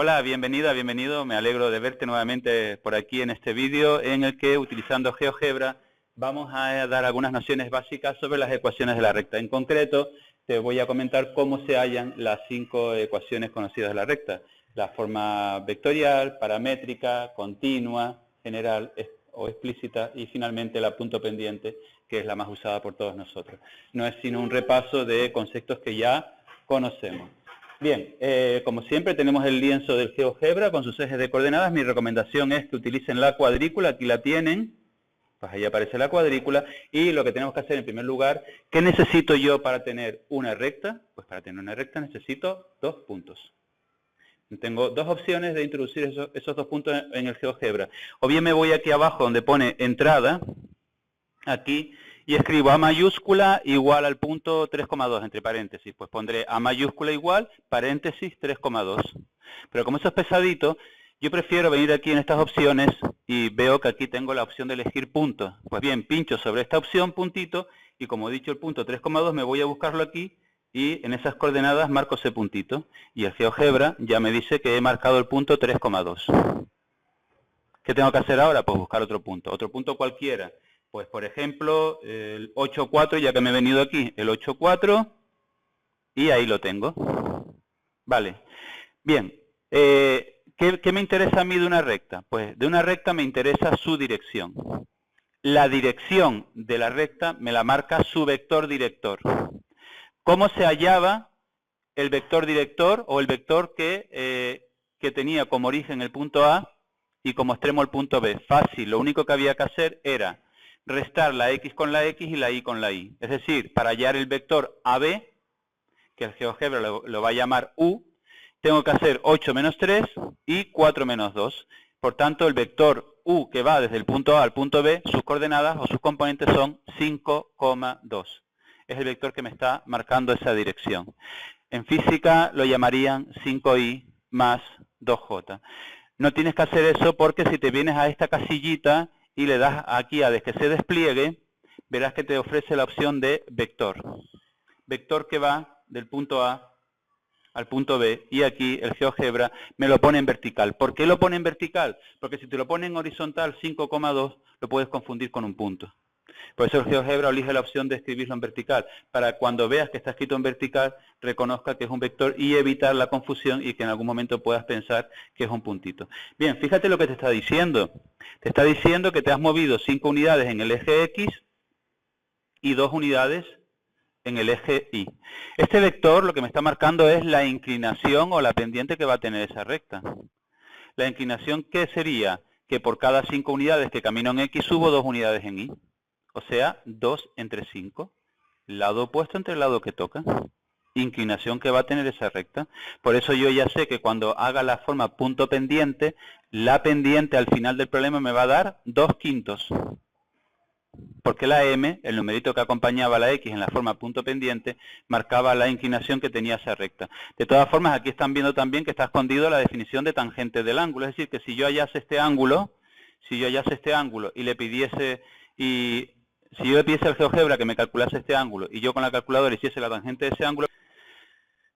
Hola, bienvenida, bienvenido. Me alegro de verte nuevamente por aquí en este vídeo en el que, utilizando GeoGebra, vamos a dar algunas nociones básicas sobre las ecuaciones de la recta. En concreto, te voy a comentar cómo se hallan las 5 ecuaciones conocidas de la recta. La forma vectorial, paramétrica, continua, general o explícita y finalmente la punto pendiente, que es la más usada por todos nosotros. No es sino un repaso de conceptos que ya conocemos. Bien, como siempre tenemos el lienzo del GeoGebra con sus ejes de coordenadas. Mi recomendación es que utilicen la cuadrícula, aquí la tienen, pues ahí aparece la cuadrícula, y lo que tenemos que hacer en primer lugar, ¿qué necesito yo para tener una recta? Pues para tener una recta necesito 2 puntos. Tengo dos opciones de introducir esos 2 puntos en el GeoGebra. O bien me voy aquí abajo donde pone entrada, aquí, y escribo A mayúscula igual al punto 3,2 entre paréntesis. Pues pondré A mayúscula igual, paréntesis 3,2. Pero como eso es pesadito, yo prefiero venir aquí en estas opciones y veo que aquí tengo la opción de elegir puntos. Pues bien, pincho sobre esta opción, puntito, y como he dicho el punto 3,2, me voy a buscarlo aquí y en esas coordenadas marco ese puntito. Y el GeoGebra ya me dice que he marcado el punto 3,2. ¿Qué tengo que hacer ahora? Pues buscar otro punto cualquiera. Pues, por ejemplo, el 8,4, ya que me he venido aquí, el 8,4, y ahí lo tengo. Vale. Bien, ¿qué me interesa a mí de una recta? Pues de una recta me interesa su dirección. La dirección de la recta me la marca su vector director. ¿Cómo se hallaba el vector director o el vector que tenía como origen el punto A y como extremo el punto B? Fácil, lo único que había que hacer era restar la X con la X y la Y con la Y. Es decir, para hallar el vector AB, que el GeoGebra lo va a llamar U, tengo que hacer 8 menos 3 y 4 menos 2. Por tanto, el vector U que va desde el punto A al punto B, sus coordenadas o sus componentes son 5,2. Es el vector que me está marcando esa dirección. En física lo llamarían 5i más 2j. No tienes que hacer eso porque si te vienes a esta casillita y le das aquí a que se despliegue, verás que te ofrece la opción de vector. Vector que va del punto A al punto B, y aquí el GeoGebra me lo pone en vertical. ¿Por qué lo pone en vertical? Porque si te lo pone en horizontal 5,2, lo puedes confundir con un punto. Por eso el GeoGebra elige la opción de escribirlo en vertical, para cuando veas que está escrito en vertical, reconozca que es un vector y evitar la confusión y que en algún momento puedas pensar que es un puntito. Bien, fíjate lo que te está diciendo. Te está diciendo que te has movido 5 unidades en el eje X y 2 unidades en el eje Y. Este vector lo que me está marcando es la inclinación o la pendiente que va a tener esa recta. La inclinación, ¿qué sería? Que por cada 5 unidades que camino en X subo 2 unidades en Y. O sea, 2 entre 5. Lado opuesto entre el lado que toca. Inclinación que va a tener esa recta. Por eso yo ya sé que cuando haga la forma punto pendiente, la pendiente al final del problema me va a dar 2/5. Porque la M, el numerito que acompañaba a la X en la forma punto pendiente, marcaba la inclinación que tenía esa recta. De todas formas, aquí están viendo también que está escondido la definición de tangente del ángulo. Es decir, que si yo hallase este ángulo, y le pidiese, si yo le pidiese al GeoGebra que me calculase este ángulo, y yo con la calculadora hiciese la tangente de ese ángulo,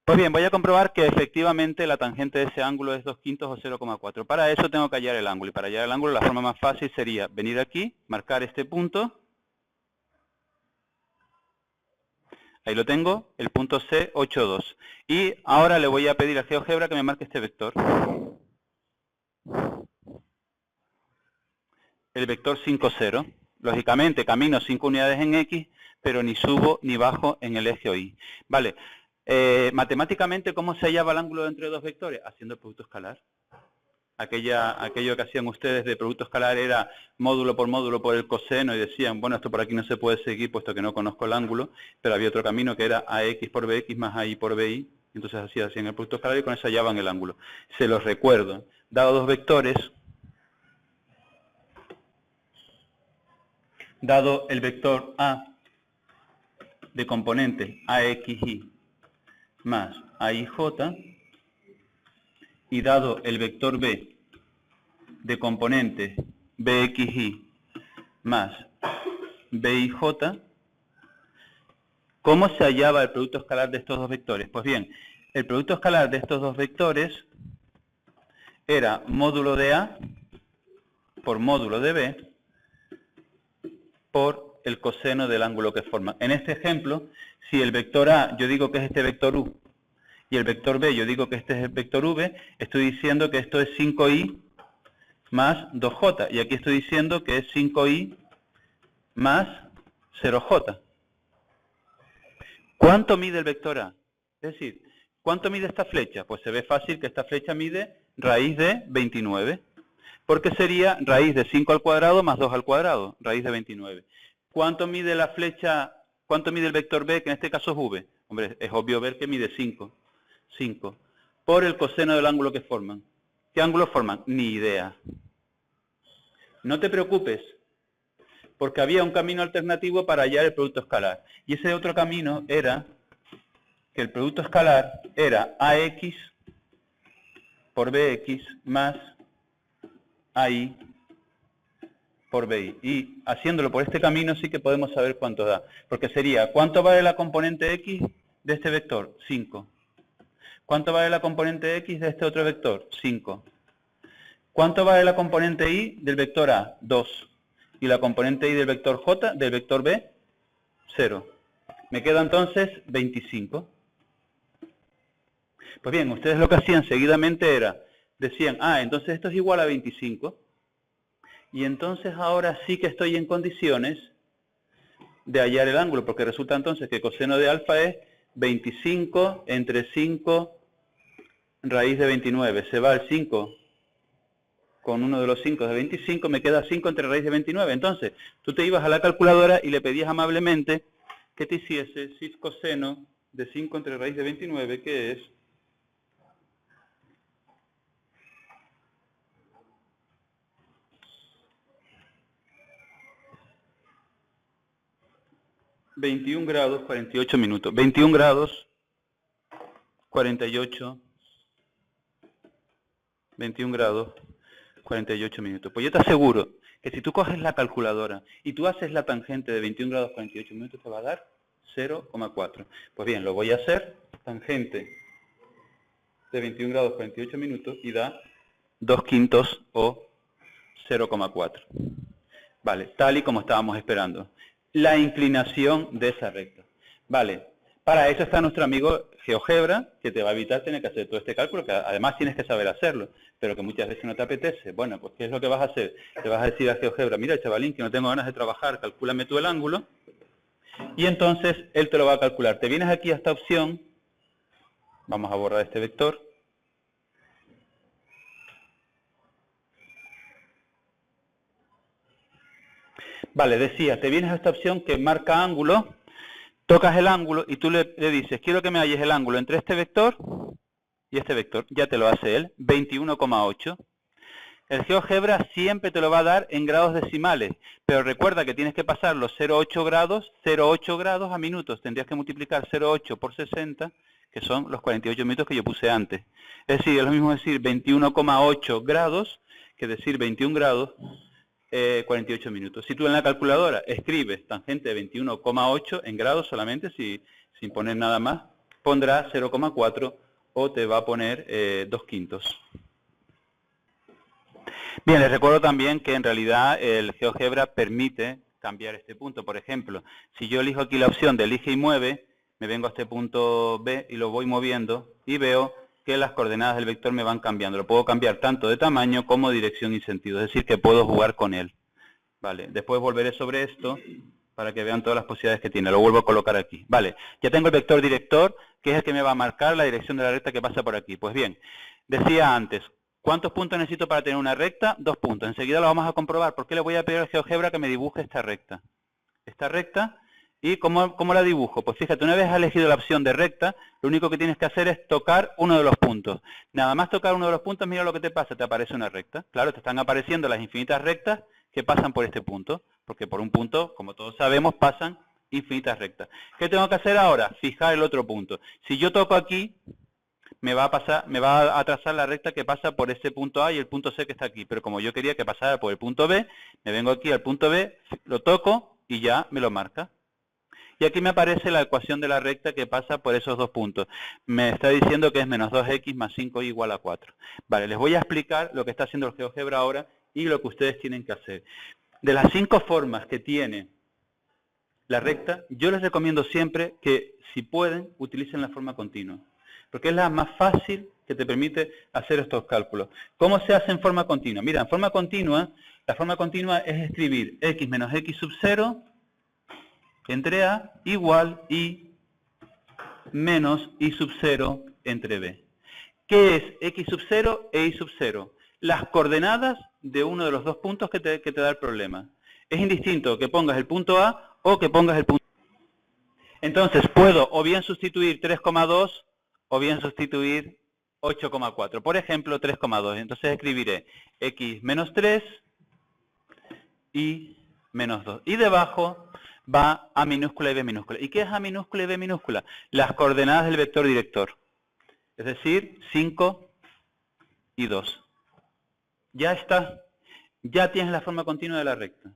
pues bien, voy a comprobar que efectivamente la tangente de ese ángulo es 2/5 o 0,4. Para eso tengo que hallar el ángulo. Y para hallar el ángulo la forma más fácil sería venir aquí, marcar este punto. Ahí lo tengo, el punto C, 8,2. Y ahora le voy a pedir a GeoGebra que me marque este vector. El vector 5,0. Lógicamente camino 5 unidades en X, pero ni subo ni bajo en el eje Y. Vale. Matemáticamente, ¿cómo se hallaba el ángulo entre dos vectores? Haciendo el producto escalar. Aquello que hacían ustedes de producto escalar era módulo por el coseno y decían, bueno, esto por aquí no se puede seguir puesto que no conozco el ángulo, pero había otro camino que era AX por BX más AI por BY, entonces hacían el producto escalar y con eso hallaban el ángulo. Se los recuerdo, dado dos vectores, dado el vector A de componente AXY más AIJ, y dado el vector B de componente BXY más BIJ, ¿cómo se hallaba el producto escalar de estos dos vectores? Pues bien, el producto escalar de estos dos vectores era módulo de A por módulo de B por el coseno del ángulo que forman. En este ejemplo, si el vector A yo digo que es este vector U y el vector B yo digo que este es el vector V, estoy diciendo que esto es 5i más 2j. Y aquí estoy diciendo que es 5i más 0j. ¿Cuánto mide el vector A? Es decir, ¿cuánto mide esta flecha? Pues se ve fácil que esta flecha mide raíz de 29. Porque sería raíz de 5 al cuadrado más 2 al cuadrado, raíz de 29. ¿Cuánto mide la flecha, cuánto mide el vector B, que en este caso es V? Hombre, es obvio ver que mide 5. 5. Por el coseno del ángulo que forman. ¿Qué ángulo forman? Ni idea. No te preocupes, porque había un camino alternativo para hallar el producto escalar. Y ese otro camino era que el producto escalar era AX por BX más AI por BI. Y haciéndolo por este camino sí que podemos saber cuánto da. Porque sería, ¿cuánto vale la componente X de este vector? 5. ¿Cuánto vale la componente X de este otro vector? 5. ¿Cuánto vale la componente Y del vector A? 2. Y la componente Y del vector J, del vector B, 0. Me queda entonces 25. Pues bien, ustedes lo que hacían seguidamente era, decían, entonces esto es igual a 25. Y entonces ahora sí que estoy en condiciones de hallar el ángulo, porque resulta entonces que coseno de alfa es 25 entre 5 raíz de 29. Se va el 5 con uno de los 5 de 25, me queda 5 entre raíz de 29. Entonces, tú te ibas a la calculadora y le pedías amablemente que te hiciese cis coseno de 5 entre raíz de 29, que es 21 grados 48 minutos. 21 grados 48, 21 grados 48 minutos. Pues yo te aseguro que si tú coges la calculadora y tú haces la tangente de 21 grados 48 minutos, te va a dar 0,4. Pues bien, lo voy a hacer, tangente de 21 grados 48 minutos, y da 2/5 o 0,4. Vale, tal y como estábamos esperando. La inclinación de esa recta. Vale, para eso está nuestro amigo GeoGebra, que te va a evitar tener que hacer todo este cálculo, que además tienes que saber hacerlo, pero que muchas veces no te apetece. Bueno, pues ¿qué es lo que vas a hacer? Te vas a decir a GeoGebra, mira, chavalín, que no tengo ganas de trabajar, calcúlame tú el ángulo, y entonces él te lo va a calcular. Te vienes aquí a esta opción, vamos a borrar este vector, vale, decía, te vienes a esta opción que marca ángulo, tocas el ángulo y tú le dices, quiero que me halles el ángulo entre este vector y este vector. Ya te lo hace él, 21,8. El GeoGebra siempre te lo va a dar en grados decimales, pero recuerda que tienes que pasar los 0,8 grados a minutos. Tendrías que multiplicar 0,8 por 60, que son los 48 minutos que yo puse antes. Es decir, es lo mismo decir 21,8 grados que decir 21 grados 48 minutos. Si tú en la calculadora escribes tangente de 21,8 en grados solamente, sin poner nada más, pondrá 0,4 o te va a poner 2/5. Bien, les recuerdo también que en realidad el GeoGebra permite cambiar este punto. Por ejemplo, si yo elijo aquí la opción de elige y mueve, me vengo a este punto B y lo voy moviendo y veo que las coordenadas del vector me van cambiando. Lo puedo cambiar tanto de tamaño como dirección y sentido, es decir, que puedo jugar con él. Vale, después volveré sobre esto para que vean todas las posibilidades que tiene. Lo vuelvo a colocar aquí. Vale, ya tengo el vector director, que es el que me va a marcar la dirección de la recta que pasa por aquí. Pues bien, decía antes, ¿cuántos puntos necesito para tener una recta? 2 puntos. Enseguida lo vamos a comprobar. ¿Por qué le voy a pedir al GeoGebra que me dibuje esta recta? Esta recta. ¿Y cómo la dibujo? Pues fíjate, una vez has elegido la opción de recta, lo único que tienes que hacer es tocar uno de los puntos. Nada más tocar uno de los puntos, mira lo que te pasa, te aparece una recta. Claro, te están apareciendo las infinitas rectas que pasan por este punto, porque por un punto, como todos sabemos, pasan infinitas rectas. ¿Qué tengo que hacer ahora? Fijar el otro punto. Si yo toco aquí, me va a trazar la recta que pasa por ese punto A y el punto C que está aquí. Pero como yo quería que pasara por el punto B, me vengo aquí al punto B, lo toco y ya me lo marca. Y aquí me aparece la ecuación de la recta que pasa por esos dos puntos. Me está diciendo que es menos 2x más 5y igual a 4. Vale, les voy a explicar lo que está haciendo el GeoGebra ahora y lo que ustedes tienen que hacer. De las 5 formas que tiene la recta, yo les recomiendo siempre que, si pueden, utilicen la forma continua. Porque es la más fácil que te permite hacer estos cálculos. ¿Cómo se hace en forma continua? Mira, en forma continua, la forma continua es escribir x menos x sub 0 entre a igual y menos y sub 0 entre b. ¿Qué es x sub 0 e y sub 0? Las coordenadas de uno de los dos puntos que te da el problema. Es indistinto que pongas el punto A o que pongas el punto B. Entonces puedo o bien sustituir 3,2 o bien sustituir 8,4. Por ejemplo, 3,2. Entonces escribiré x menos 3 y menos 2. Y debajo va A minúscula y B minúscula. ¿Y qué es A minúscula y B minúscula? Las coordenadas del vector director. Es decir, 5 y 2. Ya está. Ya tienes la forma continua de la recta.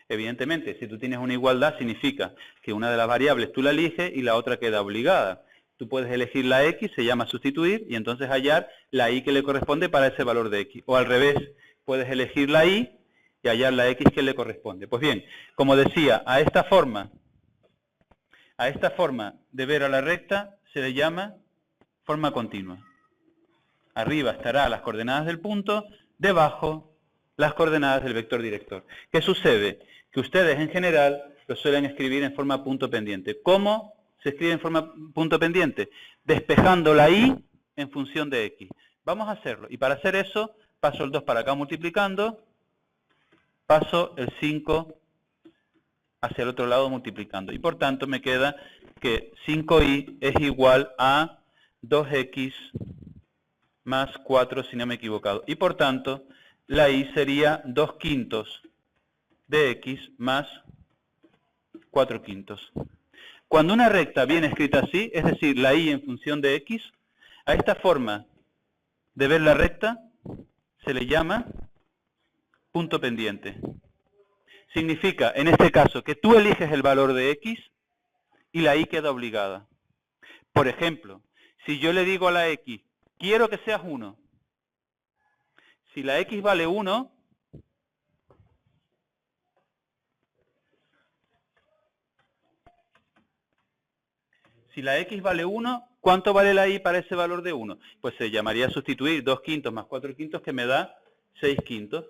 Evidentemente, si tú tienes una igualdad, significa que una de las variables tú la eliges y la otra queda obligada. Tú puedes elegir la x, se llama sustituir, y entonces hallar la y que le corresponde para ese valor de x. O al revés, puedes elegir la y y hallar la x que le corresponde. Pues bien, como decía, a esta forma de ver a la recta se le llama forma continua. Arriba estará las coordenadas del punto, debajo las coordenadas del vector director. ¿Qué sucede? Que ustedes en general lo suelen escribir en forma punto pendiente. ¿Cómo se escribe en forma punto pendiente? Despejando la y en función de x. Vamos a hacerlo. Y para hacer eso, paso el 2 para acá multiplicando, paso el 5 hacia el otro lado multiplicando. Y por tanto me queda que 5y es igual a 2x más 4, si no me he equivocado. Y por tanto, la y sería 2/5 de x más 4/5. Cuando una recta viene escrita así, es decir, la y en función de x, a esta forma de ver la recta se le llama punto pendiente. Significa, en este caso, que tú eliges el valor de x y la y queda obligada. Por ejemplo, si yo le digo a la x, quiero que seas 1. Si la x vale 1, ¿cuánto vale la y para ese valor de 1? Pues se llamaría sustituir 2/5 más 4/5, que me da 6/5.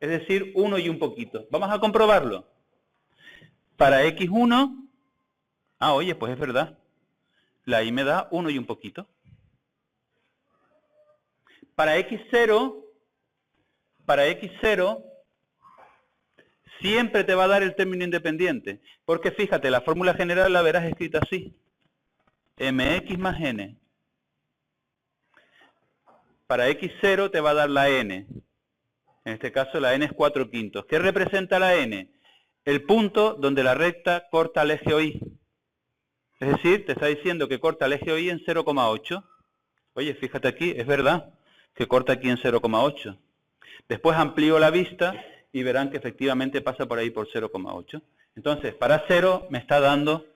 Es decir, 1 y un poquito. Vamos a comprobarlo. Para x1, oye, pues es verdad. La y me da 1 y un poquito. Para x0, siempre te va a dar el término independiente. Porque fíjate, la fórmula general la verás escrita así. mx más n. Para x0 te va a dar la n. En este caso la n es 4/5. ¿Qué representa la n? El punto donde la recta corta el eje OY. Es decir, te está diciendo que corta el eje OY en 0,8. Oye, fíjate aquí, es verdad que corta aquí en 0,8. Después amplío la vista y verán que efectivamente pasa por ahí por 0,8. Entonces, para 0 me está dando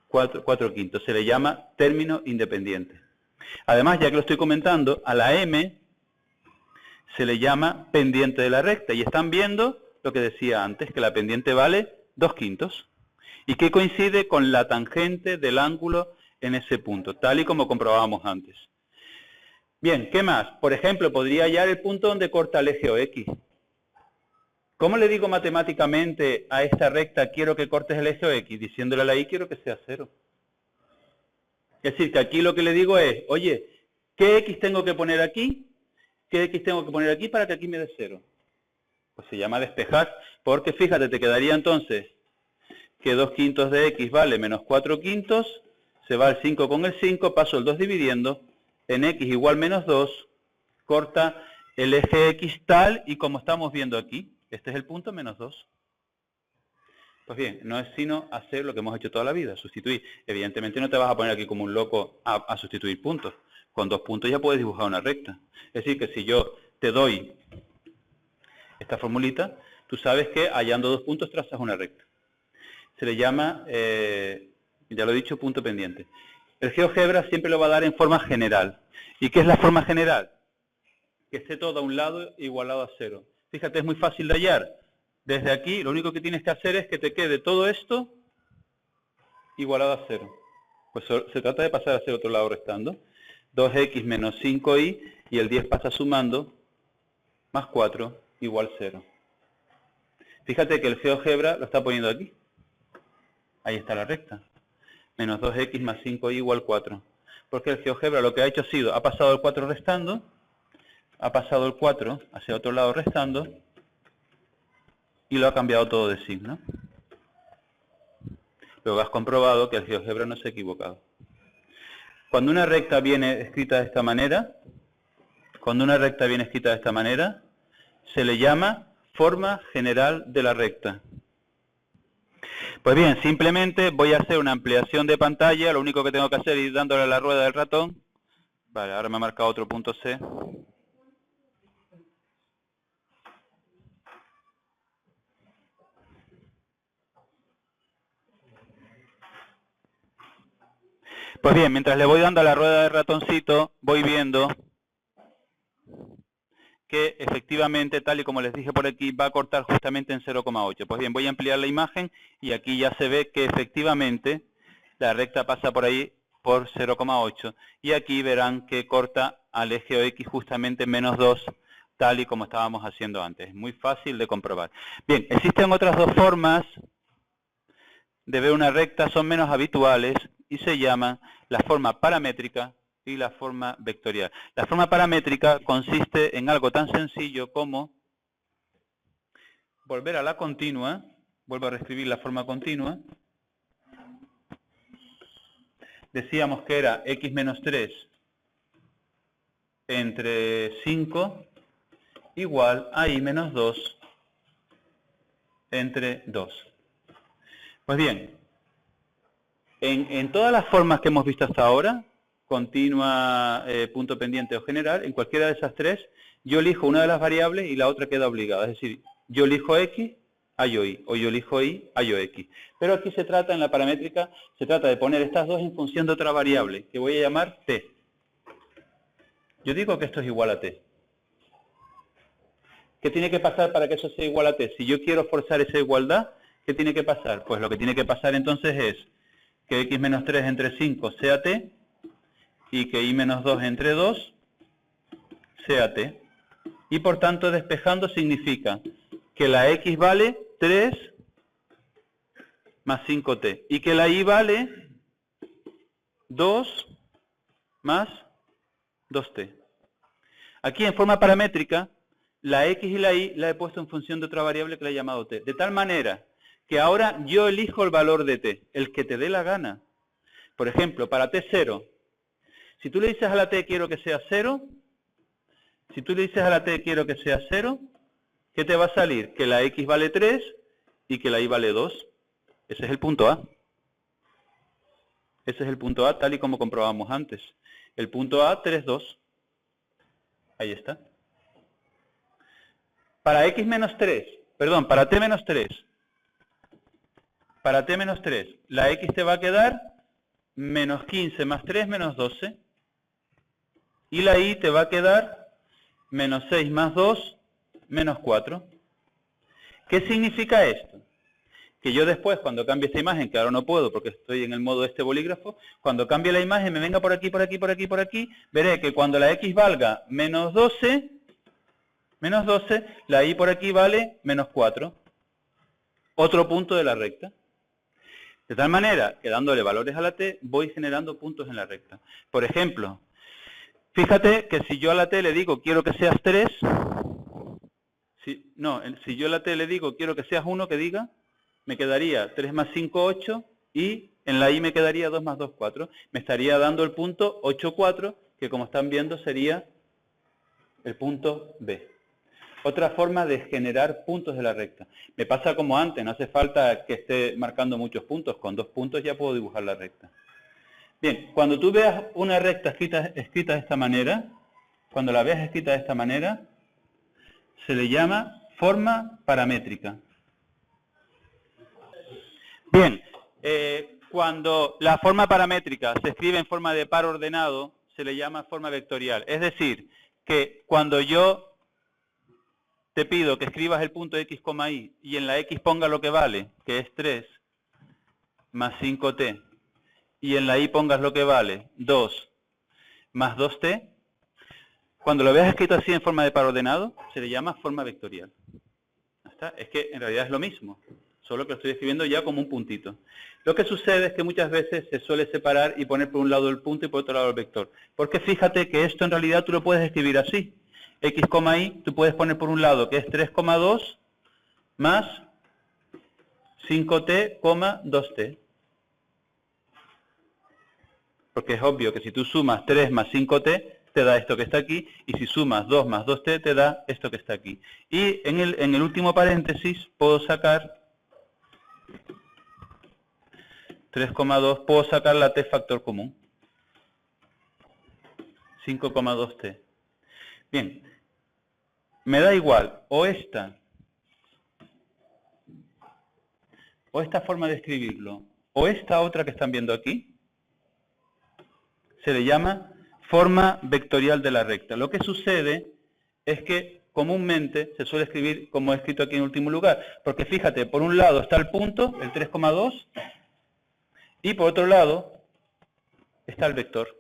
4/5. Se le llama término independiente. Además, ya que lo estoy comentando, a la m se le llama pendiente de la recta. Y están viendo lo que decía antes, que la pendiente vale 2/5. Y que coincide con la tangente del ángulo en ese punto, tal y como comprobábamos antes. Bien, ¿qué más? Por ejemplo, podría hallar el punto donde corta el eje OX. ¿Cómo le digo matemáticamente a esta recta quiero que cortes el eje OX? Diciéndole a la y quiero que sea 0. Es decir, que aquí lo que le digo es, oye, ¿qué x tengo que poner aquí? ¿Qué x tengo que poner aquí para que aquí me dé 0? Pues se llama despejar, porque fíjate, te quedaría entonces que 2/5 de x vale menos 4/5, se va el 5 con el 5, paso el 2 dividiendo, en x igual menos 2, corta el eje x tal y como estamos viendo aquí. Este es el punto menos 2. Pues bien, no es sino hacer lo que hemos hecho toda la vida, sustituir. Evidentemente no te vas a poner aquí como un loco a sustituir puntos. Con 2 puntos ya puedes dibujar una recta. Es decir, que si yo te doy esta formulita, tú sabes que hallando 2 puntos trazas una recta. se le llama, ya lo he dicho, punto pendiente. El GeoGebra siempre lo va a dar en forma general. ¿Y qué es la forma general? Que esté todo a un lado igualado a 0. Fíjate, es muy fácil de hallar. Desde aquí, lo único que tienes que hacer es que te quede todo esto igualado a 0. Pues se trata de pasar hacia el otro lado restando. 2x menos 5y, y el 10 pasa sumando, más 4 igual 0. Fíjate que el GeoGebra lo está poniendo aquí. Ahí está la recta. Menos 2x más 5y igual 4. Porque el GeoGebra lo que ha hecho ha sido, ha pasado el 4 restando, ha pasado el 4 hacia otro lado restando, y lo ha cambiado todo de signo. Luego has comprobado que el GeoGebra no se ha equivocado. Cuando una recta viene escrita de esta manera, se le llama forma general de la recta. Pues bien, simplemente voy a hacer una ampliación de pantalla. Lo único que tengo que hacer es ir dándole a la rueda del ratón. Vale, ahora me ha marcado otro punto C. Pues bien, mientras le voy dando a la rueda del ratoncito, voy viendo que efectivamente, tal y como les dije por aquí, va a cortar justamente en 0,8. Pues bien, voy a ampliar la imagen y aquí ya se ve que efectivamente la recta pasa por ahí por 0,8. Y aquí verán que corta al eje OX justamente menos 2, tal y como estábamos haciendo antes. Es muy fácil de comprobar. Bien, existen otras dos formas de ver una recta, son menos habituales y se llaman la forma paramétrica y la forma vectorial. La forma paramétrica consiste en algo tan sencillo como volver a la continua, vuelvo a reescribir la forma continua. Decíamos que era x menos 3 entre 5 igual a y menos 2 entre 2. Pues bien, en todas las formas que hemos visto hasta ahora, continua, punto pendiente o general, en cualquiera de esas tres, yo elijo una de las variables y la otra queda obligada. Es decir, yo elijo x, hallo y, o yo elijo y, hallo x. Pero aquí se trata, en la paramétrica, se trata de poner estas dos en función de otra variable, que voy a llamar t. Yo digo que esto es igual a t. ¿Qué tiene que pasar para que eso sea igual a t? Si yo quiero forzar esa igualdad, ¿qué tiene que pasar? Pues lo que tiene que pasar entonces es que x menos 3 entre 5 sea t, y que y menos 2 entre 2 sea t. Y por tanto, despejando significa que la x vale 3 más 5t, y que la y vale 2 más 2t. Aquí en forma paramétrica, la x y la y la he puesto en función de otra variable que la he llamado t. De tal manera que ahora yo elijo el valor de t, el que te dé la gana. Por ejemplo, para t0, si tú le dices a la t quiero que sea 0, si tú le dices a la t quiero que sea 0, ¿qué te va a salir? Que la x vale 3 y que la y vale 2. Ese es el punto A. Ese es el punto A tal y como comprobamos antes. El punto A, 3, 2. Ahí está. Para x menos 3, perdón, para t menos 3. Para t menos 3, la x te va a quedar menos 15 más 3 menos 12. Y la y te va a quedar menos 6 más 2 menos 4. ¿Qué significa esto? Que yo después, cuando cambie esta imagen, que ahora no puedo porque estoy en el modo de este bolígrafo, cuando cambie la imagen, me venga por aquí, por aquí, por aquí, por aquí, veré que cuando la x valga menos 12, la y por aquí vale menos 4. Otro punto de la recta. De tal manera que dándole valores a la t, voy generando puntos en la recta. Por ejemplo, fíjate que si yo a la t le digo quiero que seas 3, si yo a la t le digo quiero que seas 1, que diga, me quedaría 3 más 5, 8, y en la y me quedaría 2 más 2, 4. Me estaría dando el punto 8, 4, que como están viendo sería el punto B. Otra forma de generar puntos de la recta. Me pasa como antes, no hace falta que esté marcando muchos puntos, con 2 puntos ya puedo dibujar la recta. Bien, cuando tú veas una recta escrita de esta manera, cuando la veas escrita de esta manera, se le llama forma paramétrica. Bien, cuando la forma paramétrica se escribe en forma de par ordenado, se le llama forma vectorial. Es decir, que cuando yo te pido que escribas el punto x, y y en la x ponga lo que vale, que es 3 más 5t, y en la y pongas lo que vale, 2 más 2t, cuando lo veas escrito así en forma de par ordenado, se le llama forma vectorial. ¿Está? Es que en realidad es lo mismo, solo que lo estoy escribiendo ya como un puntito. Lo que sucede es que muchas veces se suele separar y poner por un lado el punto y por otro lado el vector. Porque fíjate que esto en realidad tú lo puedes escribir así. X, y, tú puedes poner por un lado que es 3,2 más 5t, 2t. Porque es obvio que si tú sumas 3 más 5t, te da esto que está aquí, y si sumas 2 más 2t, te da esto que está aquí. Y en el último paréntesis puedo sacar 3,2, puedo sacar la t factor común. 5,2t. Bien, me da igual, o esta forma de escribirlo, o esta otra que están viendo aquí, se le llama forma vectorial de la recta. Lo que sucede es que comúnmente se suele escribir como he escrito aquí en último lugar, porque fíjate, por un lado está el punto, el 3,2, y por otro lado está el vector,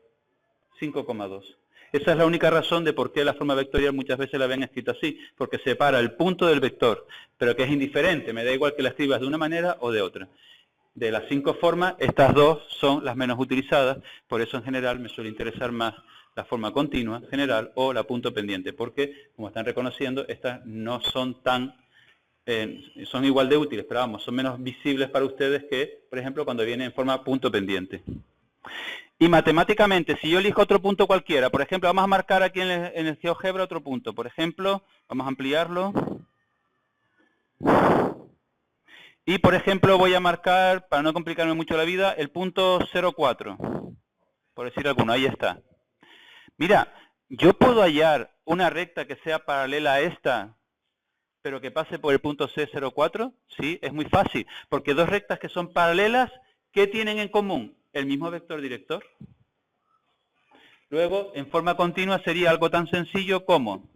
5,2. Esa es la única razón de por qué la forma vectorial muchas veces la ven escrita así, porque separa el punto del vector, pero que es indiferente, me da igual que la escribas de una manera o de otra. De las 5 formas, estas 2 son las menos utilizadas, por eso en general me suele interesar más la forma continua general o la punto pendiente, porque como están reconociendo, estas no son tan, son igual de útiles, pero vamos, son menos visibles para ustedes que, por ejemplo, cuando viene en forma punto pendiente. Y matemáticamente, si yo elijo otro punto cualquiera, por ejemplo, vamos a marcar aquí en el GeoGebra otro punto, por ejemplo, vamos a ampliarlo. Y, por ejemplo, voy a marcar, para no complicarme mucho la vida, el punto 0,4. Por decir alguno, ahí está. Mira, yo puedo hallar una recta que sea paralela a esta, pero que pase por el punto C04. Sí, es muy fácil, porque dos rectas que son paralelas, ¿qué tienen en común? El mismo vector director. Luego, en forma continua sería algo tan sencillo como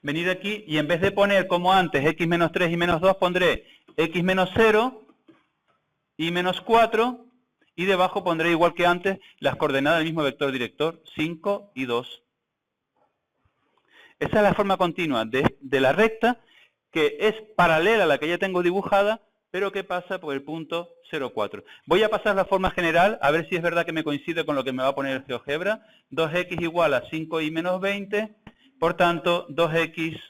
venir aquí y en vez de poner como antes x menos 3 y menos 2, pondré x menos 0 y menos 4, y debajo pondré igual que antes las coordenadas del mismo vector director, 5 y 2. Esa es la forma continua de la recta, que es paralela a la que ya tengo dibujada, pero que pasa por el punto 0,4. Voy a pasar la forma general, a ver si es verdad que me coincide con lo que me va a poner el GeoGebra. 2x igual a 5y menos 20, por tanto, 2x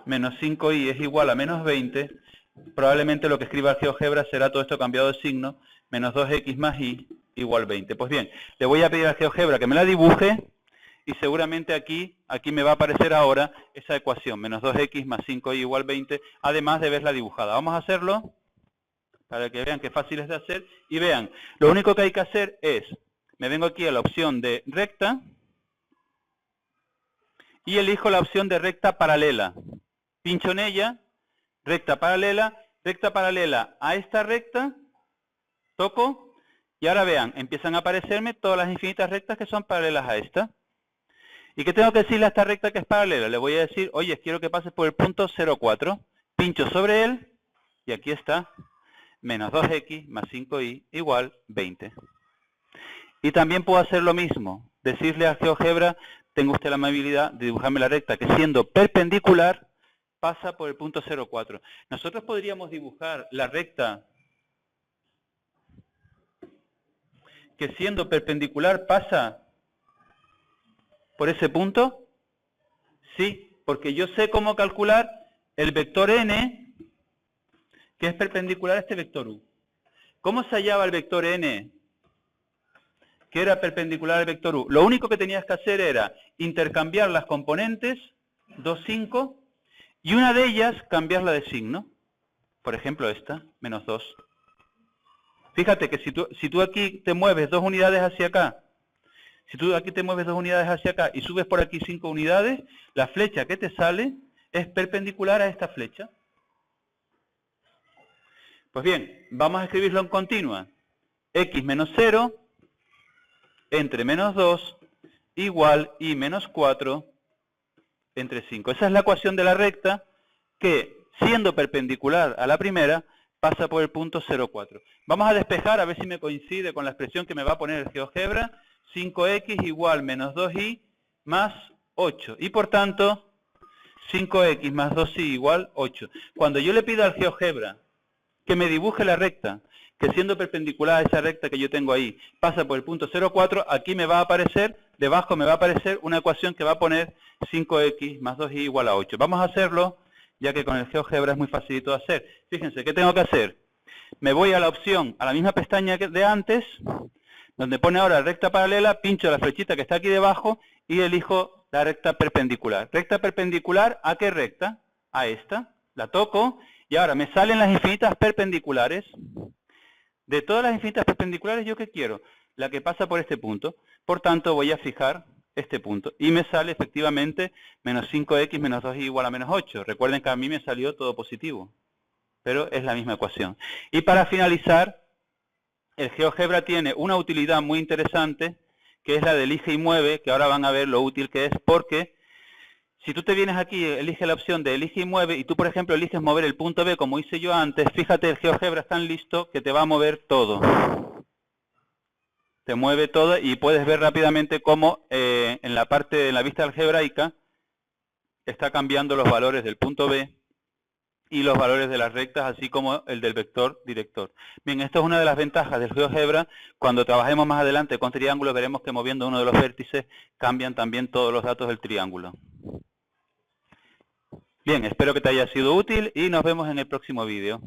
menos 5y es igual a menos 20. Probablemente lo que escriba el GeoGebra será todo esto cambiado de signo, menos 2x más y igual 20. Pues bien, le voy a pedir al GeoGebra que me la dibuje, y seguramente aquí me va a aparecer ahora esa ecuación, menos 2x más 5y igual 20, además de verla dibujada. Vamos a hacerlo para que vean que fácil es de hacer, y vean, lo único que hay que hacer es, me vengo aquí a la opción de recta, y elijo la opción de recta paralela. Pincho en ella, recta paralela a esta recta, toco, y ahora vean, empiezan a aparecerme todas las infinitas rectas que son paralelas a esta. ¿Y qué tengo que decirle a esta recta que es paralela? Le voy a decir, oye, quiero que pases por el punto 0,4. Pincho sobre él, y aquí está, menos 2x más 5y igual 20. Y también puedo hacer lo mismo, decirle al GeoGebra, tenga usted la amabilidad de dibujarme la recta que siendo perpendicular pasa por el punto 0,4. Nosotros podríamos dibujar la recta que siendo perpendicular pasa por ese punto. Sí, porque yo sé cómo calcular el vector n, que es perpendicular a este vector u. ¿Cómo se hallaba el vector n, que era perpendicular al vector u? Lo único que tenías que hacer era intercambiar las componentes, 2, 5, y una de ellas cambiarla de signo. Por ejemplo esta, menos 2. Fíjate que si tú aquí te mueves 2 unidades hacia acá, y subes por aquí 5 unidades, la flecha que te sale es perpendicular a esta flecha. Pues bien, vamos a escribirlo en continua. X menos 0 entre menos 2 igual y menos 4 entre 5. Esa es la ecuación de la recta que, siendo perpendicular a la primera, pasa por el punto 0,4. Vamos a despejar a ver si me coincide con la expresión que me va a poner el GeoGebra. 5x igual menos 2y más 8. Y por tanto, 5x más 2y igual 8. Cuando yo le pido al GeoGebra que me dibuje la recta, que siendo perpendicular a esa recta que yo tengo ahí, pasa por el punto 0,4, aquí me va a aparecer, debajo me va a aparecer una ecuación que va a poner 5x más 2y igual a 8. Vamos a hacerlo, ya que con el GeoGebra es muy facilito de hacer. Fíjense, ¿qué tengo que hacer? Me voy a la opción, a la misma pestaña que de antes, donde pone ahora recta paralela, pincho la flechita que está aquí debajo y elijo la recta perpendicular. ¿Recta perpendicular a qué recta? A esta. La toco y ahora me salen las infinitas perpendiculares. De todas las infinitas perpendiculares, ¿yo qué quiero? La que pasa por este punto. Por tanto, voy a fijar este punto. Y me sale efectivamente menos 5x menos 2y igual a menos 8. Recuerden que a mí me salió todo positivo. Pero es la misma ecuación. Y para finalizar, el GeoGebra tiene una utilidad muy interesante, que es la de elige y mueve, que ahora van a ver lo útil que es, porque si tú te vienes aquí, elige la opción de elige y mueve, y tú, por ejemplo, eliges mover el punto B como hice yo antes, fíjate, el GeoGebra es tan listo que te va a mover todo. Te mueve todo y puedes ver rápidamente cómo en la parte de la vista algebraica está cambiando los valores del punto B y los valores de las rectas, así como el del vector director. Bien, esto es una de las ventajas del GeoGebra. Cuando trabajemos más adelante con triángulos, veremos que moviendo uno de los vértices cambian también todos los datos del triángulo. Bien, espero que te haya sido útil y nos vemos en el próximo vídeo.